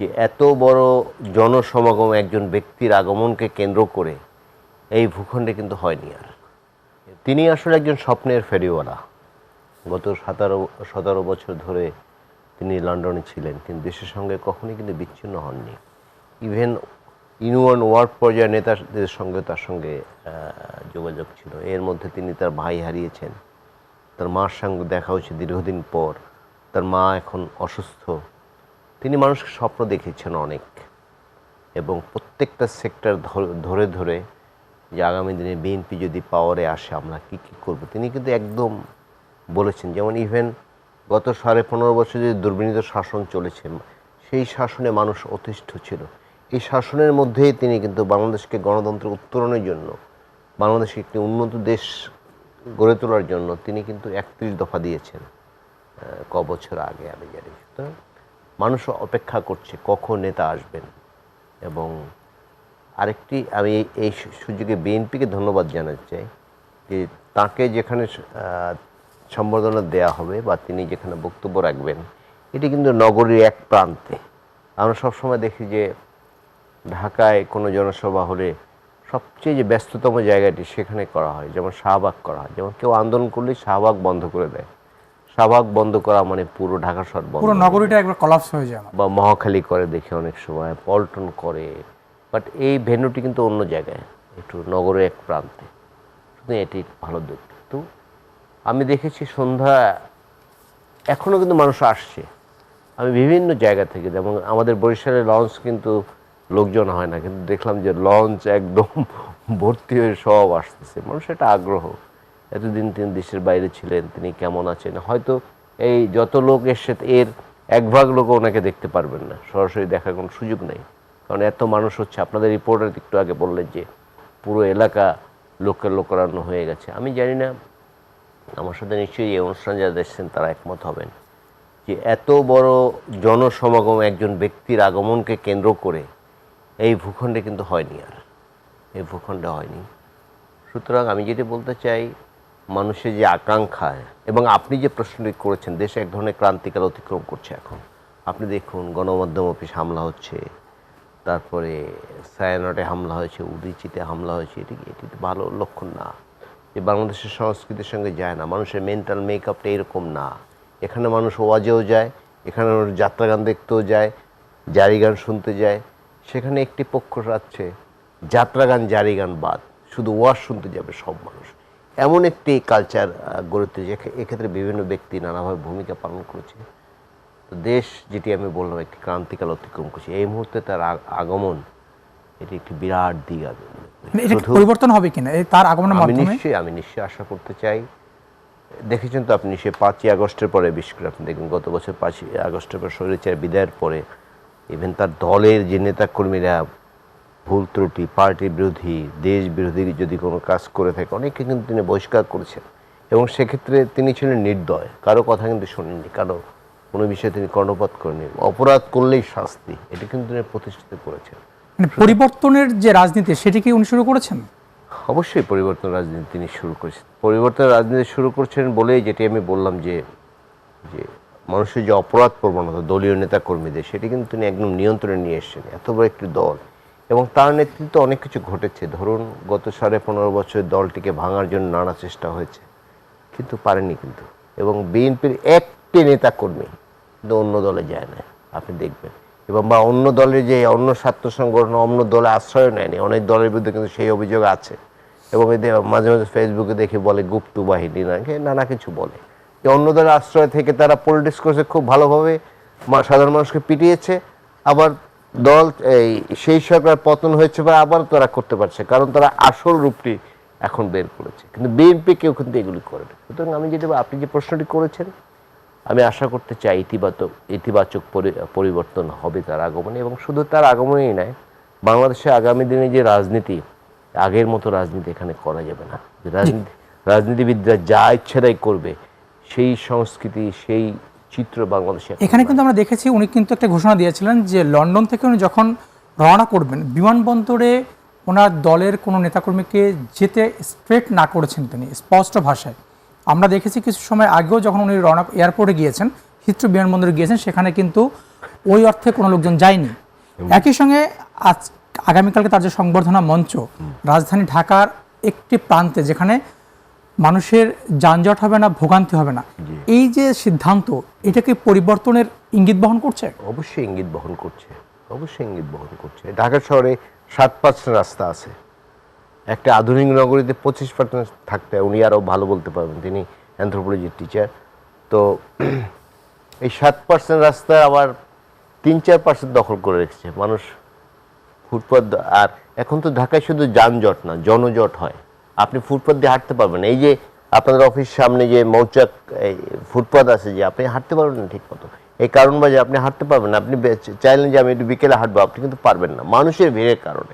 যে এত বড় জনসমাগম একজন ব্যক্তির আগমনকে কেন্দ্র করে এই ভূখণ্ডে কিন্তু হয়নি আর। তিনি আসলে একজন স্বপ্নের ফেরিওয়ালা। গত 17 বছর ধরে তিনি লন্ডনে ছিলেন, কিন্তু দেশের সঙ্গে কখনোই কিন্তু বিচ্ছিন্ন হননি। ইভেন ইউএন ওয়ার্ল্ড পর্যায়ের নেতাদের সঙ্গে তার সঙ্গে যোগাযোগ ছিল। এর মধ্যে তিনি তার ভাই হারিয়েছেন, তার মার সঙ্গে দেখা হয়েছে দীর্ঘদিন পর, তার মা এখন অসুস্থ। তিনি মানুষকে স্বপ্ন দেখিয়েছেন অনেক, এবং প্রত্যেকটা সেক্টর ধরে ধরে যে আগামী দিনে বিএনপি যদি পাওয়ারে আসে আমরা কী কী করবো তিনি কিন্তু একদম বলেছেন। যেমন ইভেন গত 15.5 বছর যে দুর্বিনীত শাসন চলেছে, সেই শাসনে মানুষ অতিষ্ঠ ছিল। এই শাসনের মধ্যেই তিনি কিন্তু বাংলাদেশকে গণতন্ত্র উত্তরণের জন্য, বাংলাদেশকে একটি উন্নত দেশ গড়ে তোলার জন্য তিনি কিন্তু 31 দফা দিয়েছেন বছর আগে আমি জানি। সুতরাং মানুষ অপেক্ষা করছে কখন নেতা আসবেন। এবং আরেকটি আমি এই সুযোগে বিএনপিকে ধন্যবাদ জানাতে চাই যে তাকে যেখানে সম্বর্ধনা দেয়া হবে বা তিনি যেখানে বক্তব্য রাখবেন এটি কিন্তু নগরীর এক প্রান্তে। আমরা সবসময় দেখি যে ঢাকায় কোনো জনসভা হলে সবচেয়ে যে ব্যস্ততম জায়গাটি সেখানে করা হয়, যেমন শাহবাগ করা হয়। যেমন কেউ আন্দোলন করলে শাহবাগ বন্ধ করে দেয়। শাহবাগ বন্ধ করা মানে পুরো ঢাকা শহর বন্ধ, পুরো নগরীটা একবার কলাপস হয়ে যায়। বা মহাখালী করে দেখি অনেক সময়, পল্টন করে। বাট এই ভেন্যুটি কিন্তু অন্য জায়গায়, একটু নগরের এক প্রান্তে। শুধু এটি ভালো দিক। তো আমি দেখেছি সন্ধ্যা এখনও কিন্তু মানুষ আসছে। আমি বিভিন্ন জায়গা থেকে, যেমন আমাদের বরিশালের লঞ্চ কিন্তু লোকজন হয় না, কিন্তু দেখলাম যে লঞ্চ একদম ভর্তি হয়ে সব আসতেছে। মানুষ একটা আগ্রহ। এতদিন তিনি দেশের বাইরে ছিলেন, তিনি কেমন আছেন। হয়তো এই যত লোক এসছে এর 1 ভাগ লোক ওনাকে দেখতে পারবেন না, সরাসরি দেখার কোনো সুযোগ নেই, কারণ এত মানুষ হচ্ছে। আপনাদের রিপোর্টার একটু আগে বললেন যে পুরো এলাকা লোকারণ্য হয়ে গেছে। আমি জানি না, আমার সাথে নিশ্চয়ই এই অনুষ্ঠান যারা দেখছেন তারা একমত হবেন যে এত বড় জনসমাগম একজন ব্যক্তির আগমনকে কেন্দ্র করে এই ভূখণ্ডে কিন্তু হয়নি আর, এই ভূখণ্ডে হয়নি। সুতরাং আমি যেটা বলতে চাই, মানুষের যে আকাঙ্ক্ষা, এবং আপনি যে প্রশ্নটি করেছেন, দেশে এক ধরনের ক্রান্তিকাল অতিক্রম করছে এখন। আপনি দেখুন গণমাধ্যম অফিস হামলা হচ্ছে, তারপরে সায়ানটে হামলা হয়েছে, উদীচিতে হামলা হয়েছে। এটি তো ভালো লক্ষণ না, যে বাংলাদেশের সংস্কৃতির সঙ্গে যায় না। মানুষের মেন্টাল মেকআপটা এরকম না। এখানে মানুষ ওয়াজেও যায়, এখানে মানুষ যাত্রাগান দেখতেও যায়, জারি গান শুনতে যায়। সেখানে একটি পক্ষ রাখছে যাত্রাগান জারি গান বাদ, শুধু ওয়াজ শুনতে যাবে সব মানুষ। এমন একটি কালচার গড়ে তুলেছে। এক্ষেত্রে বিভিন্ন ব্যক্তি নানাভাবে ভূমিকা পালন করেছে। তো দেশ, যেটি আমি বললাম, একটি ক্রান্তিকাল অতিক্রম করছে। এই মুহূর্তে তার আগমন, এটি একটি বিরাট দিক। পরিবর্তন হবে কিনা তার আগমনের মাধ্যমে আমি নিশ্চয়ই আশা করতে চাই। দেখেছেন তো আপনি, সে 5ই আগস্টের পরে, বিশেষ করে আপনি দেখুন গত বছর 5ই আগস্টের পর স্বৈরাচার বিদায়ের পরে ইভেন তার দলের যে নেতাকর্মীরা ভুল ত্রুটি, পার্টি বিরোধী, দেশ বিরোধী যদি কোনো কাজ করে থাকে, অনেকে কিন্তু তিনি বহিষ্কার করেছেন। এবং সেক্ষেত্রে তিনি ছিলেন নির্দয়, কারো কথা কিন্তু শোনেননি, কারো কোনো বিষয়ে তিনি কর্ণপাত করেননি। অপরাধ করলেই শাস্তি, এটি কিন্তু তিনি প্রতিষ্ঠিত করেছেন। পরিবর্তনের যে রাজনীতি সেটি কি উনি শুরু করেছেন? অবশ্যই পরিবর্তন রাজনীতি তিনি শুরু করেছেন। পরিবর্তন রাজনীতি শুরু করছেন বলেই যেটি আমি বললাম যে মানুষের যে অপরাধ প্রবণতা দলীয় নেতাকর্মীদের, সেটি কিন্তু তিনি একদম নিয়ন্ত্রণে নিয়ে এসেছেন। এত বড় একটি দল, এবং তার নেতৃত্বে অনেক কিছু ঘটেছে। ধরুন গত 15.5 বছর দলটিকে ভাঙার জন্য নানা চেষ্টা হয়েছে, কিন্তু পারেনি কিন্তু। এবং বিএনপির একটি নেতাকর্মী কিন্তু অন্য দলে যায় না, আপনি দেখবেন। এবং বা অন্য দলের যে অন্য ছাত্র সংগঠন অন্য দলে আশ্রয় নেয়নি। অনেক দলের বিরুদ্ধে কিন্তু সেই অভিযোগ আছে। এবং এদের মাঝে মাঝে ফেসবুকে দেখে বলে গুপ্ত বাহিনী, নানা কিছু বলে যে অন্য দলের আশ্রয় থেকে তারা পলিটিক্স করছে, খুব ভালোভাবে সাধারণ মানুষকে পিটিয়েছে। আবার দল সেই সরকার পতন হয়েছে বা আবার তারা করতে পারছে, কারণ তারা আসল রূপটি এখন বের করেছে। কিন্তু বিএনপি কেউ কিন্তু এগুলি করে না। সুতরাং আমি যেটা, আপনি যে প্রশ্নটি করেছেন, আমি আশা করতে চাই ইতিবাচক পরিবর্তন হবে তার আগমনে। এবং শুধু তার আগমনেই নয়, বাংলাদেশে আগামী দিনে যে রাজনীতি, আগের মতো রাজনীতি এখানে করা যাবে না। রাজনীতিবিদরা যা ইচ্ছে তাই করবে, সেই সংস্কৃতি, সেই চিত্র বাংলাদেশে। এখানে কিন্তু আমরা দেখেছি উনি কিন্তু একটা ঘোষণা দিয়েছিলেন যে লন্ডন থেকে উনি যখন রওনা করবেন, বিমানবন্দরে ওনার দলের কোনো নেতাকর্মীকে যেতে স্ট্রেট না করেছেন তিনি, স্পষ্ট ভাষায়। আমরা দেখেছি কিছু সময় আগেও যখন উনি এয়ারপোর্টে গিয়েছেন, হিথ্রো বিমানবন্দরে গিয়েছেন, সেখানে কিন্তু ওই অর্থে কোনো লোকজন যায়নি। একই সঙ্গে আজ আগামীকালকে তার যে সংবর্ধনা মঞ্চ রাজধানী ঢাকার একটি প্রান্তে, যেখানে মানুষের যানজট হবে না, ভোগান্তি হবে না, এই যে সিদ্ধান্ত, এটাকে পরিবর্তনের ইঙ্গিত বহন করছে। অবশ্যই ইঙ্গিত বহন করছে, অবশ্যই ইঙ্গিত বহন করছে। ঢাকা শহরে 7% রাস্তা আছে। একটা আধুনিক নগরীতে 25% থাকতে হয়। উনি আরও ভালো বলতে পারবেন, তিনি অ্যানথ্রোপোলজির টিচার। তো এই 7% রাস্তা আবার 3-4% দখল করে রেখেছে মানুষ। ফুটপাত, আর এখন তো ঢাকায় শুধু যানজট না, জনজট হয়। আপনি ফুটপাত দিয়ে হাঁটতে পারবেন না। এই যে আপনাদের অফিস সামনে যে মৌচাক ফুটপাত আছে, যে আপনি হাঁটতে পারবেন না ঠিক মতো, এই কারণ বাজে আপনি হাঁটতে পারবেন না। আপনি চাইলেন যে আমি একটু বিকেলে হাঁটবো, আপনি কিন্তু পারবেন না মানুষের ভিড়ের কারণে।